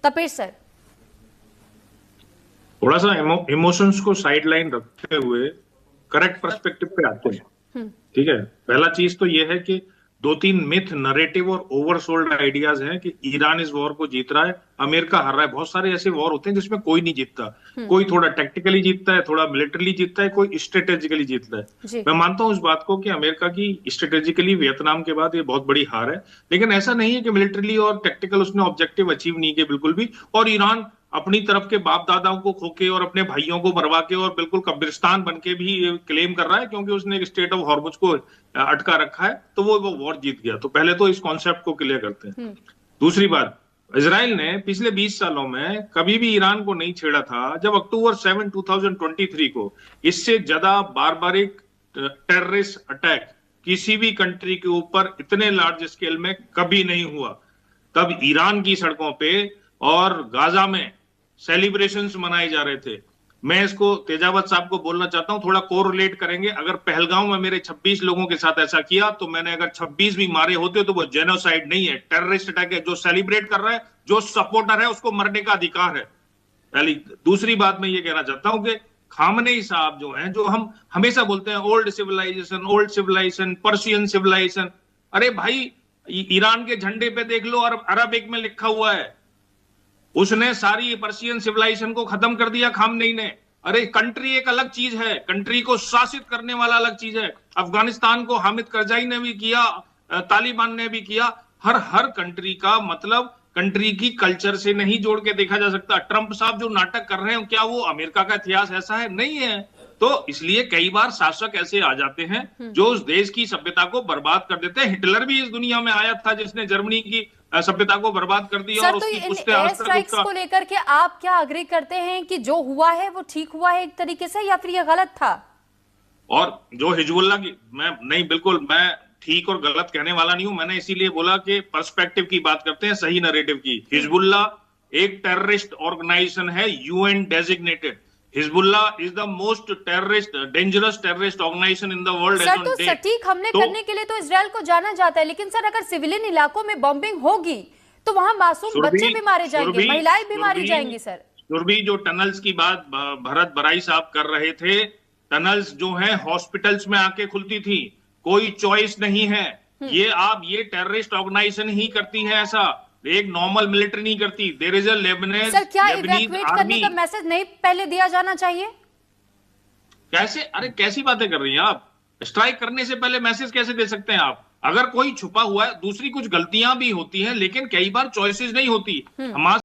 Tapesh sir, थोड़ा सा emotions को साइडलाइन रखते हुए करेक्ट पर्सपेक्टिव पे आते हैं। ठीक है, पहला चीज तो ये है कि दो तीन मिथ नरेटिव और ओवरसोल्ड आइडियाज हैं कि ईरान इस वॉर को जीत रहा है, अमेरिका हार रहा है। बहुत सारे ऐसे वॉर होते हैं जिसमें कोई नहीं जीतता। कोई थोड़ा टैक्टिकली जीतता है, थोड़ा मिलिटरली जीतता है, कोई स्ट्रेटेजिकली जीतता है। मैं मानता हूं इस बात को कि अमेरिका की स्ट्रेटेजिकली वियतनाम के बाद ये बहुत बड़ी हार है, लेकिन ऐसा नहीं है कि मिलिटरली और टैक्टिकल उसने ऑब्जेक्टिव अचीव नहीं किए, बिल्कुल भी। और ईरान अपनी तरफ के बाप दादाओं को खोके और अपने भाइयों को मरवा के और बिल्कुल कब्रिस्तान बन के भी क्लेम कर रहा है, क्योंकि उसने स्टेट ऑफ हॉर्मुज को अटका रखा है, तो वो वॉर जीत गया। तो पहले तो इस कॉन्सेप्ट को क्लियर करते हैं। दूसरी बात, इजराइल ने पिछले 20 सालों में कभी भी ईरान को नहीं छेड़ा था, जब अक्टूबर 7 2023 को इससे ज्यादा बारबारिक टेररिस्ट अटैक किसी भी कंट्री के ऊपर इतने लार्ज स्केल में कभी नहीं हुआ। तब ईरान की सड़कों पे और गाजा में सेलिब्रेशंस मनाए जा रहे थे। मैं इसको तेजावत साहब को बोलना चाहता हूं, थोड़ा कोरिलेट करेंगे। अगर पहलगांव में मेरे 26 लोगों के साथ ऐसा किया तो मैंने अगर 26 भी मारे होते तो वो जेनोसाइड नहीं है, टेररिस्ट अटैक है। जो सेलिब्रेट कर रहा है, जो सपोर्टर है, उसको मरने का अधिकार है। पहली। दूसरी बात मैं ये कहना चाहता हूं कि खामनेई साहब जो हैं, जो हम हमेशा बोलते हैं ओल्ड सिविलाइजेशन, पर्शियन सिविलाइजेशन। अरे भाई, ईरान के झंडे पे देख लो, अरबिक में लिखा हुआ है। उसने सारी पर्शियन सिविलाइजेशन को खत्म कर दिया खामनेई ने। अरे कंट्री एक अलग चीज है, कंट्री को शासित करने वाला अलग चीज है। अफगानिस्तान को हामिद करजाई ने भी किया, तालिबान ने भी किया। हर कंट्री का मतलब कंट्री की कल्चर से नहीं जोड़ के देखा जा सकता। ट्रंप साहब जो नाटक कर रहे हैं, क्या वो अमेरिका का इतिहास ऐसा है? नहीं है। तो इसलिए कई बार शासक ऐसे आ जाते हैं जो उस देश की सभ्यता को बर्बाद कर देते हैं। हिटलर भी इस दुनिया में आया था जिसने जर्मनी की सभ्यता को बर्बाद कर दिया। सर, और तो इन उसके एयर आज तक स्ट्राइक्स को लेकर के आप क्या अग्री करते हैं कि जो हुआ है वो ठीक हुआ है एक तरीके से, या फिर ये गलत था? और जो हिजबुल्ला की, मैं नहीं, बिल्कुल मैं ठीक और गलत कहने वाला नहीं हूं। मैंने इसीलिए बोला कि पर्सपेक्टिव की बात करते हैं, सही नरेटिव की। हिजबुल्ला एक टेररिस्ट ऑर्गेनाइजेशन है, UN designated. Hezbollah is the most dangerous terrorist organization in the world. Sir, तो सटीक हमले करने के लिए तो इजराइल को जाना जाता है, लेकिन सर अगर सिविलियन इलाकों में बॉम्बिंग होगी तो वहां मासूम बच्चे भी मारे जाएंगे, महिलाएं भी मारी जाएंगी। सर, सुरभि, जो टनल्स की बात भरत बराई साहब कर रहे थे, टनल्स जो है हॉस्पिटल्स में आके खुलती थी, कोई चॉइस नहीं है। ये टेररिस्ट ऑर्गेनाइजेशन ही करती है ऐसा, एक नॉर्मल मिलिट्री नहीं करती। There is a Lebanese, sir क्या इवैक्यूएट करने का मैसेज नहीं पहले दिया जाना चाहिए? कैसे? अरे कैसी बातें कर रही हैं आप? स्ट्राइक करने से पहले मैसेज कैसे दे सकते हैं आप? अगर कोई छुपा हुआ है, दूसरी कुछ गलतियां भी होती हैं, लेकिन कई बार चॉइसेस नहीं होती। हमारे